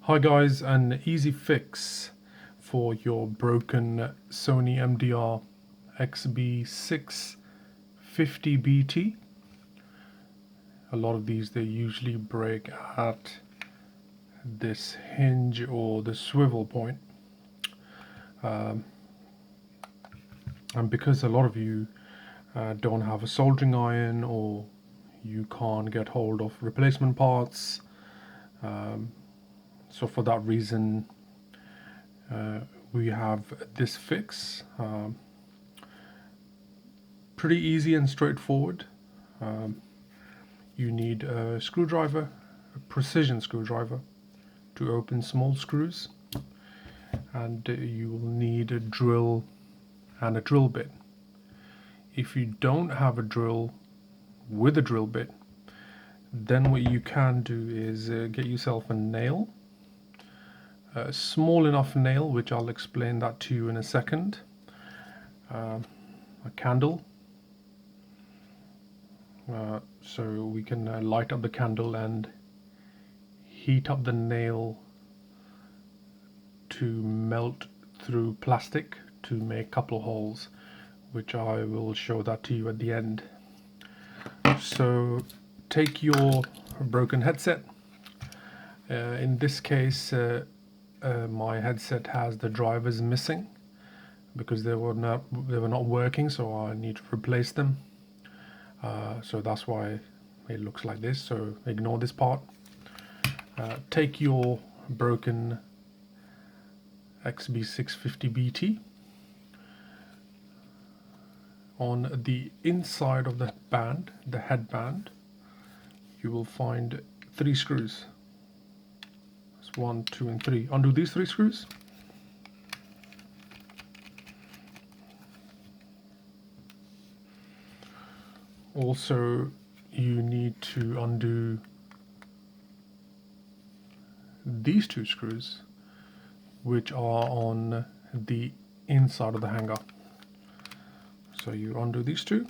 Hi guys, an easy fix for your broken SONY MDR XB650BT. A lot of these, they usually break at this hinge or the swivel point. And because a lot of you don't have a soldering iron, or you can't get hold of replacement parts, so for that reason we have this fix. Pretty easy and straightforward. You need a screwdriver, a precision screwdriver, to open small screws, and you will need a drill and a drill bit. If you don't have a drill with a drill bit, then what you can do is get yourself a nail, a small enough nail, which I'll explain that to you in a second, a candle, so we can light up the candle and heat up the nail to melt through plastic to make a couple of holes, which I will show that to you at the end. So take your broken headset. In this case my headset has the drivers missing because they were not working, so I need to replace them. So that's why it looks like this, so ignore this part. Take your broken XB650BT. On the inside of the band, the headband, you will find 3 screws. That's 1, 2 and 3. Undo these 3 screws. Also, you need to undo these 2 screws, which are on the inside of the hanger. So you undo these 2.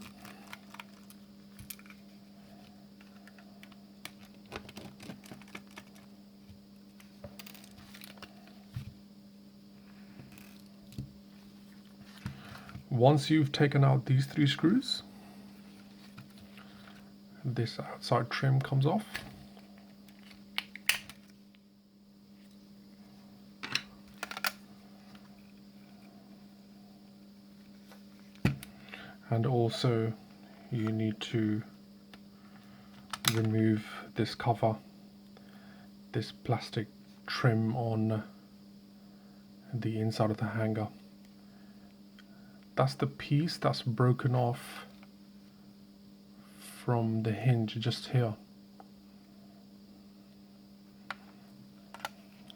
Once you've taken out these 3 screws, this outside trim comes off. And also you need to remove this cover, this plastic trim on the inside of the hanger. That's the piece that's broken off from the hinge just here.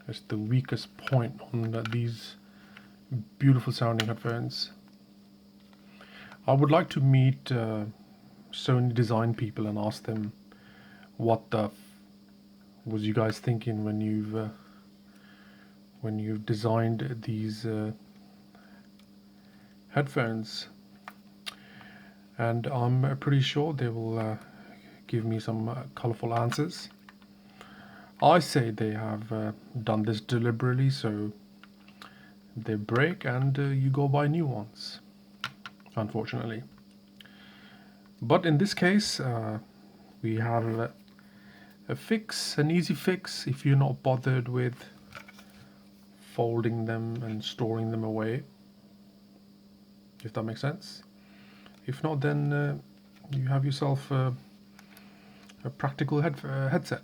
It's the weakest point on these beautiful sounding headphones. I would like to meet Sony design people and ask them what the was you guys thinking when you've designed these headphones, and I'm pretty sure they will give me some colorful answers. I say they have done this deliberately, so they break and you go buy new ones, unfortunately. But in this case we have a fix, an easy fix, if you're not bothered with folding them and storing them away, if that makes sense. If not, then you have yourself a practical headset.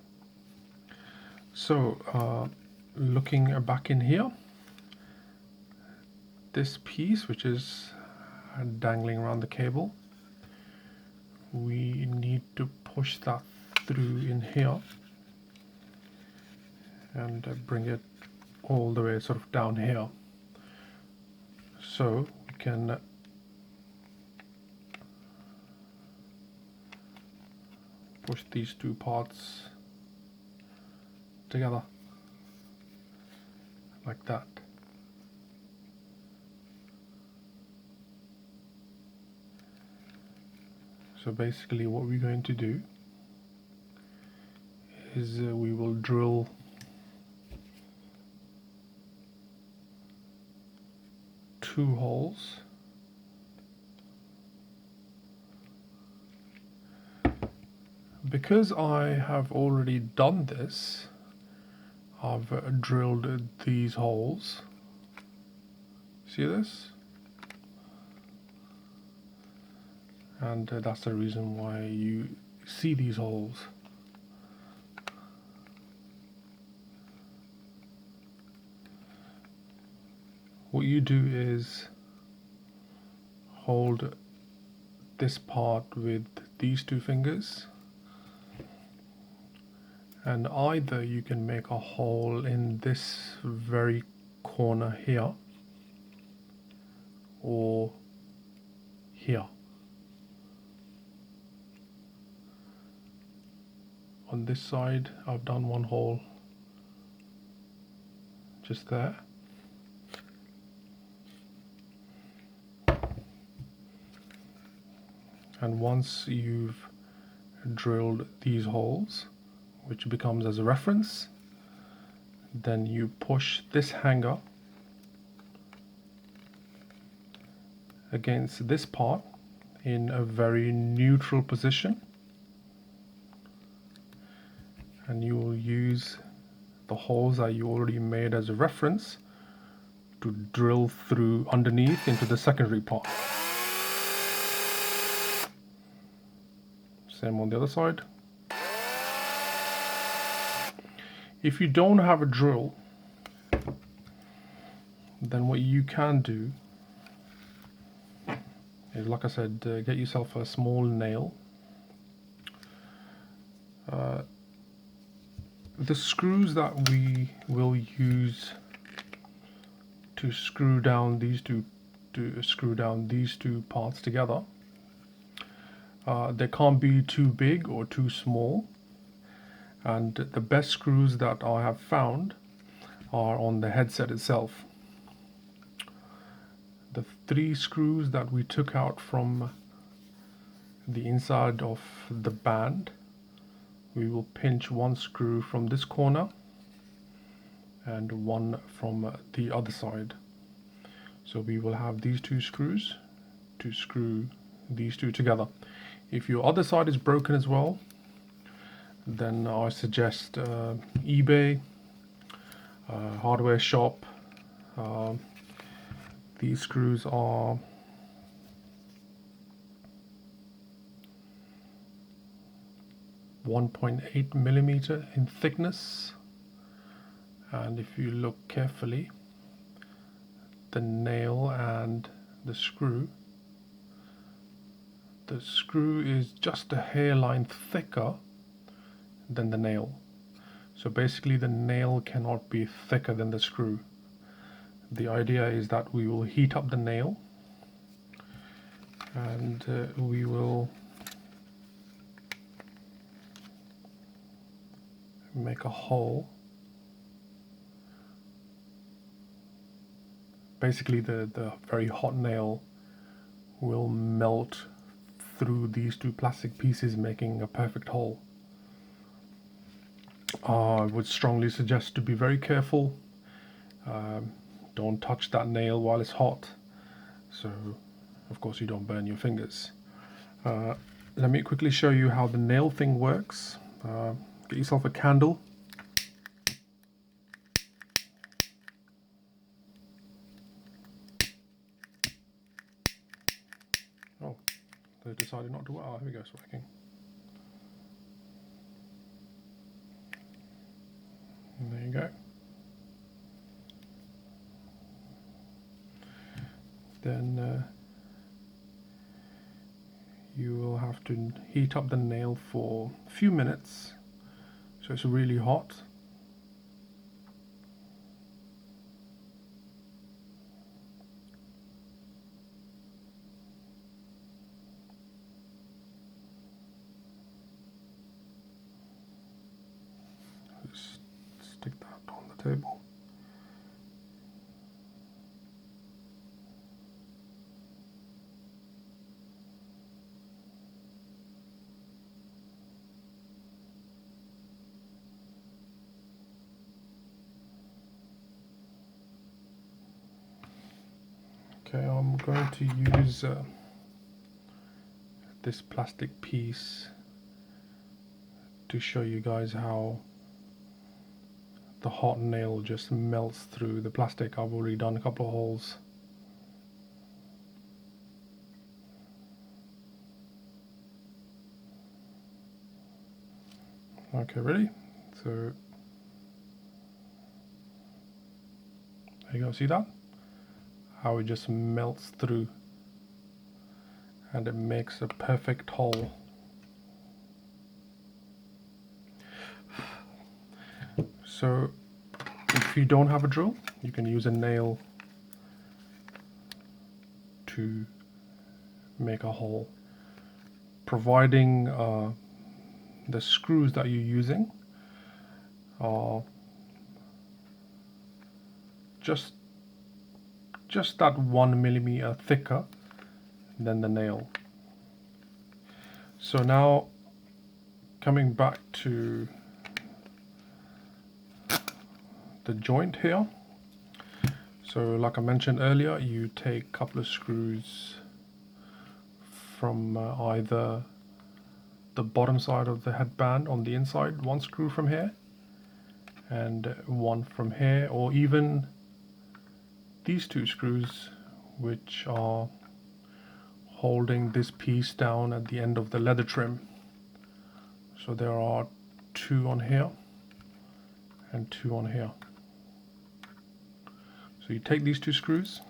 So looking back in here, this piece which is dangling around the cable, we need to push that through in here and bring it all the way sort of down here, so we can push these 2 parts together like that. So basically what we're going to do is we will drill 2 holes. Because I have already done this, I've drilled these holes. See this? And that's the reason why you see these holes. What you do is hold this part with these 2 fingers, and either you can make a hole in this very corner here or here. On this side I've done 1 hole just there. And once you've drilled these holes, which becomes as a reference, then you push this hanger against this part in a very neutral position, and you will use the holes that you already made as a reference to drill through underneath into the secondary part. Same on the other side. If you don't have a drill, then what you can do is, like I said, get yourself a small nail. The screws that we will use to screw down these two parts together, they can't be too big or too small, and the best screws that I have found are on the headset itself. The 3 screws that we took out from the inside of the band, we will pinch 1 screw from this corner and 1 from the other side. So we will have these 2 screws to screw these 2 together. If your other side is broken as well, then I suggest eBay, hardware shop. These screws are .8 mm in thickness, and if you look carefully, the nail and the screw is just a hairline thicker than the nail. So basically the nail cannot be thicker than the screw. The idea is that we will heat up the nail, and we will make a hole. Basically the very hot nail will melt through these 2 plastic pieces, making a perfect hole. I would strongly suggest to be very careful. Don't touch that nail while it's hot, so of course you don't burn your fingers. Let me quickly show you how the nail thing works. Get yourself a candle. Oh, they decided not to work. Oh, here we go, it's working. And there you go. Then you will have to heat up the nail for a few minutes, so it's really hot. Just stick that on the table. Okay, I'm going to use this plastic piece to show you guys how the hot nail just melts through the plastic. I've already done a couple of holes. Okay, ready? So there you go, see that? How it just melts through and it makes a perfect hole. So if you don't have a drill, you can use a nail to make a hole, providing the screws that you're using are just that 1 millimeter thicker than the nail. So now coming back to the joint here, so like I mentioned earlier, you take a couple of screws from either the bottom side of the headband on the inside, one screw from here and one from here, or even these two screws which are holding this piece down at the end of the leather trim. So there are two on here and two on here. So you take these two screws,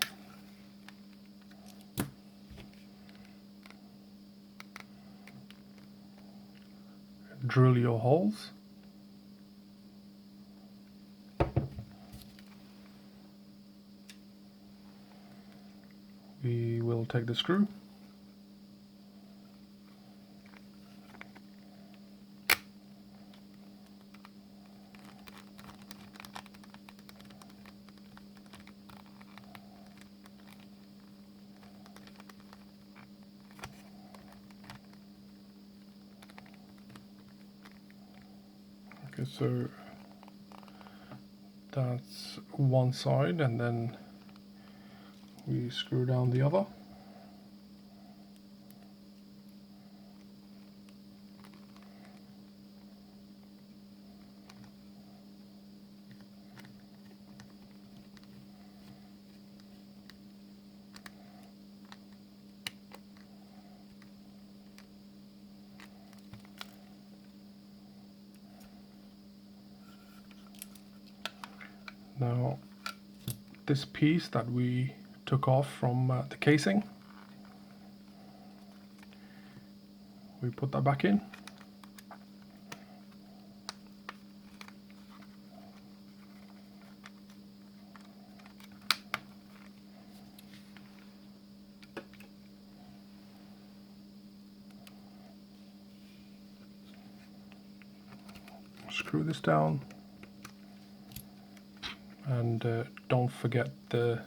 drill your holes, we will take the screw, okay, so that's one side, and then we screw down the other. Now this piece that we took off from the casing, we put that back in. Screw this down, and don't forget the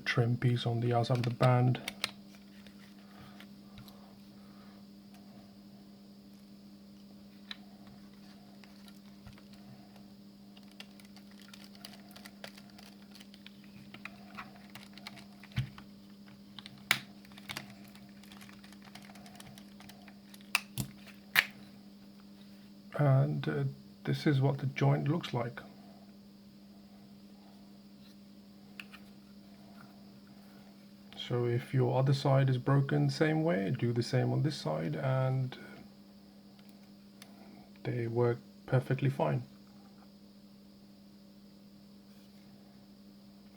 trim piece on the outside of the band. And this is what the joint looks like. So if your other side is broken same way, do the same on this side, and they work perfectly fine.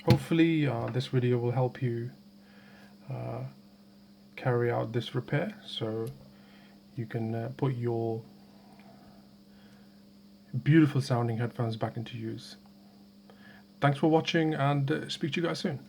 Hopefully this video will help you carry out this repair, so you can put your beautiful sounding headphones back into use. Thanks for watching, and speak to you guys soon.